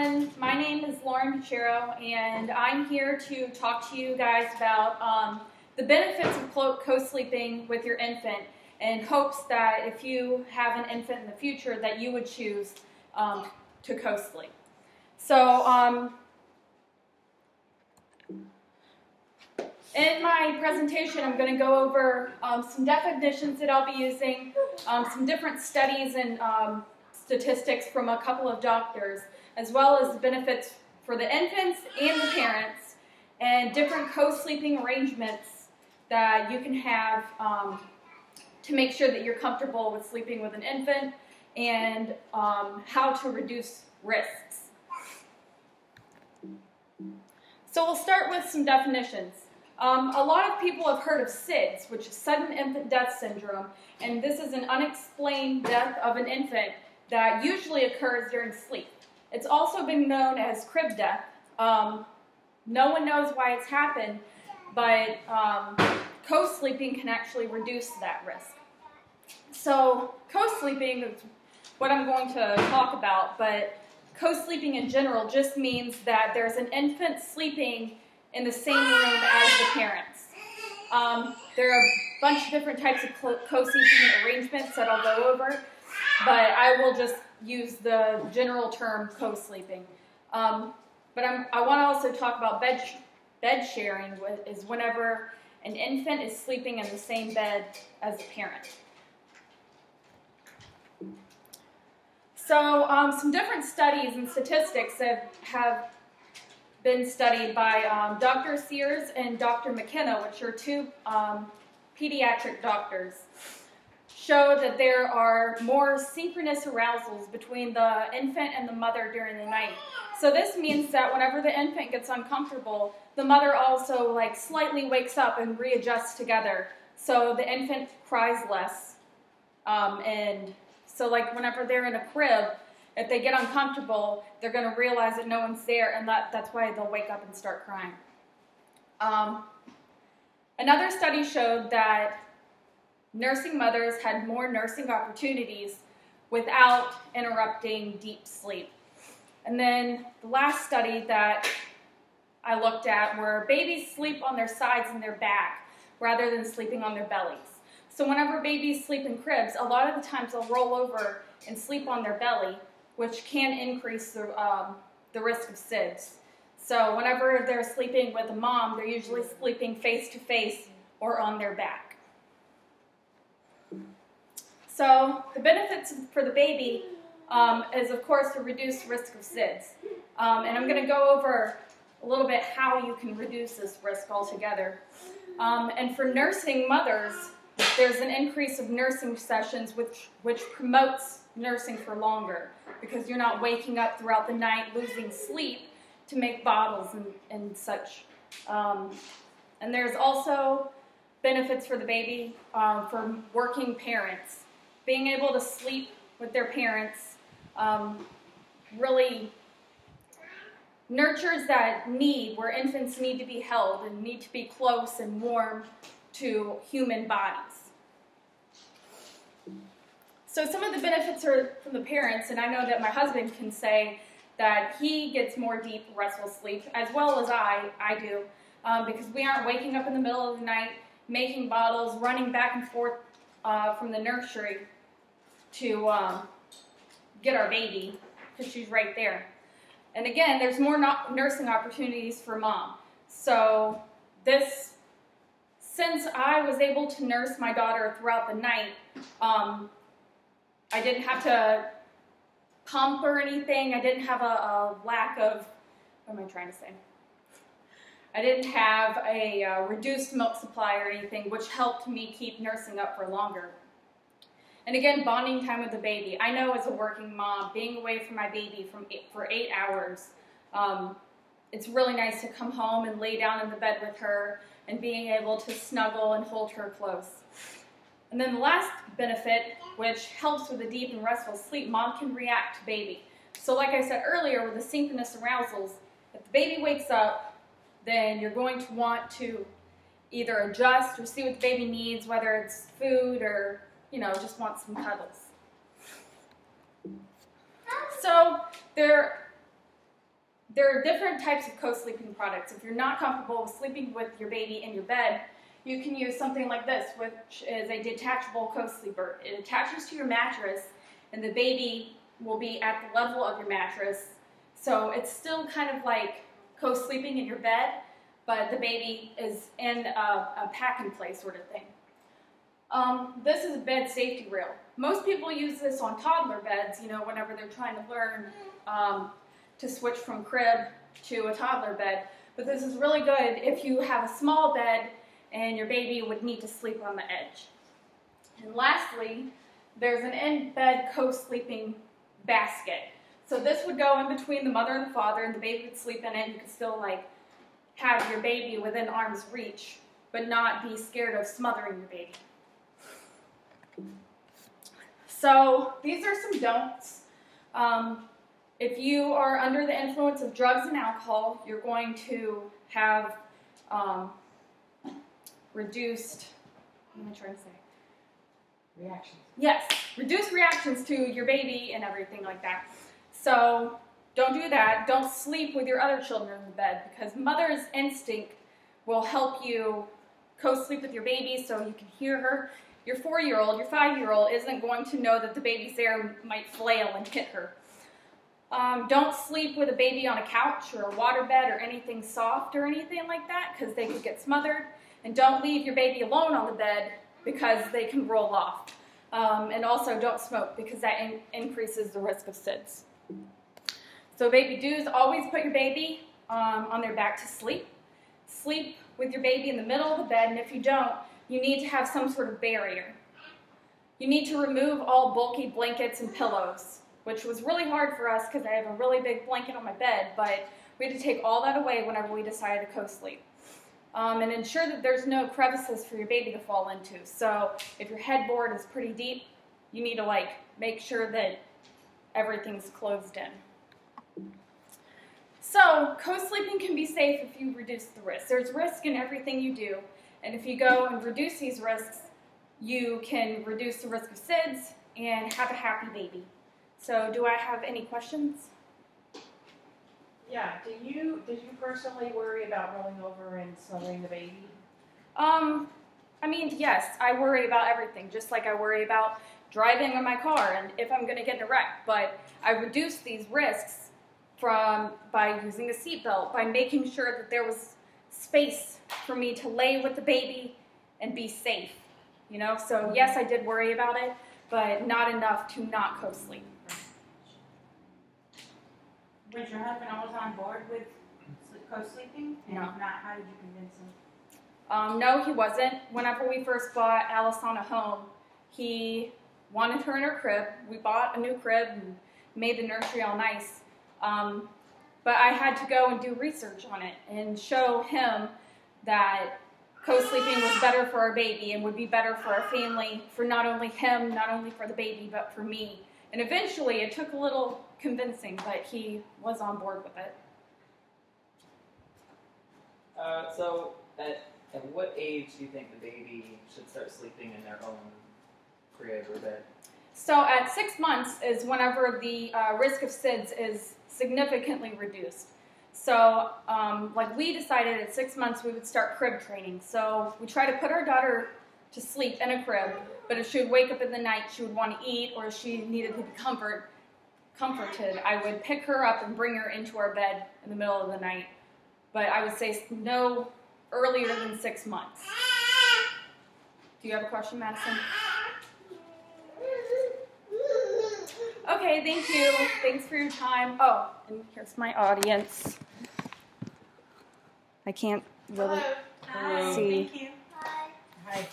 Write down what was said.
everyone. My name is Lauren Pichero, and I'm here to talk to you guys about the benefits of co-sleeping with your infant, in hopes that if you have an infant in the future, that you would choose to co-sleep. So, in my presentation, I'm going to go over some definitions that I'll be using, some different studies and statistics from a couple of doctors, as well as the benefits for the infants and the parents, and different co-sleeping arrangements that you can have to make sure that you're comfortable with sleeping with an infant, and how to reduce risks. So we'll start with some definitions. A lot of people have heard of SIDS, which is sudden infant death syndrome, and this is an unexplained death of an infant that usually occurs during sleep. It's also been known as crib death. No one knows why it's happened, but co-sleeping can actually reduce that risk. So co-sleeping is what I'm going to talk about, but co-sleeping in general just means that there's an infant sleeping in the same room as the parents. There are a bunch of different types of co-sleeping arrangements that I'll go over, but I will just use the general term co-sleeping. But I want to also talk about bed sharing, is whenever an infant is sleeping in the same bed as a parent. So some different studies and statistics that have been studied by Dr. Sears and Dr. McKenna, which are two pediatric doctors, show that there are more synchronous arousals between the infant and the mother during the night. So this means that whenever the infant gets uncomfortable, the mother also slightly wakes up and readjusts together. So the infant cries less. And so whenever they're in a crib, if they get uncomfortable, they're going to realize that no one's there, and that's why they'll wake up and start crying. Another study showed that nursing mothers had more nursing opportunities without interrupting deep sleep. And then the last study that I looked at were babies sleep on their sides and their back rather than sleeping on their bellies. So whenever babies sleep in cribs, a lot of the times they'll roll over and sleep on their belly, which can increase the risk of SIDS. So whenever they're sleeping with a mom, they're usually sleeping face to face or on their back. So the benefits for the baby is, of course, the reduced risk of SIDS. And I'm going to go over a little bit how you can reduce this risk altogether. And for nursing mothers, there's an increase of nursing sessions which promotes nursing for longer, because you're not waking up throughout the night losing sleep to make bottles and such. And there's also benefits for the baby for working parents. Being able to sleep with their parents really nurtures that need where infants need to be held and need to be close and warm to human bodies. So some of the benefits are from the parents, and I know that my husband can say that he gets more deep, restful sleep, as well as I do, because we aren't waking up in the middle of the night, making bottles, running back and forth from the nursery to get our baby, because she's right there. And again, there's more nursing opportunities for mom. So since I was able to nurse my daughter throughout the night, I didn't have to pump or anything. I didn't have a lack of, what am I trying to say? I didn't have a reduced milk supply or anything, which helped me keep nursing up for longer. And again, bonding time with the baby. I know as a working mom, being away from my baby for 8 hours, it's really nice to come home and lay down in the bed with her and being able to snuggle and hold her close. And then the last benefit, which helps with a deep and restful sleep, mom can react to baby. So like I said earlier, with the synchronous arousals, if the baby wakes up, then you're going to want to either adjust or see what the baby needs, whether it's food or, just want some cuddles. So there there are different types of co-sleeping products. If you're not comfortable with sleeping with your baby in your bed, you can use something like this, which is a detachable co-sleeper. It attaches to your mattress, and the baby will be at the level of your mattress. So it's still kind of like co-sleeping in your bed, but the baby is in a pack-and-play sort of thing. This is a bed safety rail. Most people use this on toddler beds, you know, whenever they're trying to learn to switch from crib to a toddler bed. But this is really good if you have a small bed and your baby would need to sleep on the edge. And lastly, there's an in-bed co-sleeping basket. So this would go in between the mother and the father, and the baby would sleep in it. You could still like have your baby within arm's reach, but not be scared of smothering your baby. So these are some don'ts. If you are under the influence of drugs and alcohol, you're going to have reduced, what am I trying to say? Reactions. Yes, reduced reactions to your baby and everything like that. So don't do that. Don't sleep with your other children in the bed, because mother's instinct will help you co-sleep with your baby so you can hear her. Your 4-year-old, your 5-year-old isn't going to know that the baby's there and might flail and hit her. Don't sleep with a baby on a couch or a waterbed or anything soft or anything like that, because they could get smothered. And don't leave your baby alone on the bed, because they can roll off. And also don't smoke, because that increases the risk of SIDS. So baby do's, always put your baby on their back to sleep. Sleep with your baby in the middle of the bed, and if you don't, you need to have some sort of barrier. You need to remove all bulky blankets and pillows, which was really hard for us because I have a really big blanket on my bed, but we had to take all that away whenever we decided to co-sleep. And ensure that there's no crevices for your baby to fall into. So if your headboard is pretty deep, you need to make sure that everything's closed in. So co-sleeping can be safe if you reduce the risk. There's risk in everything you do, and if you go and reduce these risks, you can reduce the risk of SIDS and have a happy baby. So do I have any questions? Yeah, did you personally worry about rolling over and smothering the baby? I mean, yes, I worry about everything, just like I worry about driving in my car and if I'm going to get in a wreck. But I reduced these risks by using a seatbelt, by making sure that there was space for me to lay with the baby and be safe. You know, so yes, I did worry about it, but not enough to not co-sleep. Was your husband always on board with co-sleeping? And No. if not, how did you convince him? No, he wasn't. Whenever we first bought Allison a home, he wanted her in her crib. We bought a new crib and made the nursery all nice. But I had to go and do research on it and show him that co-sleeping was better for our baby and would be better for our family, for not only him, not only for the baby, but for me. And eventually, it took a little convincing, but he was on board with it. So, at what age do you think the baby should start sleeping in their own crib or bed? So at 6 months is whenever the risk of SIDS is significantly reduced. So we decided at 6 months we would start crib training. So we try to put our daughter to sleep in a crib, but if she would wake up in the night, she would want to eat, or she needed to be comforted, I would pick her up and bring her into our bed in the middle of the night. But I would say no earlier than 6 months. Do you have a question, Madison? Okay, thank you. Thanks for your time. Oh, and here's my audience. I can't really Hi, see. thank you. Hi.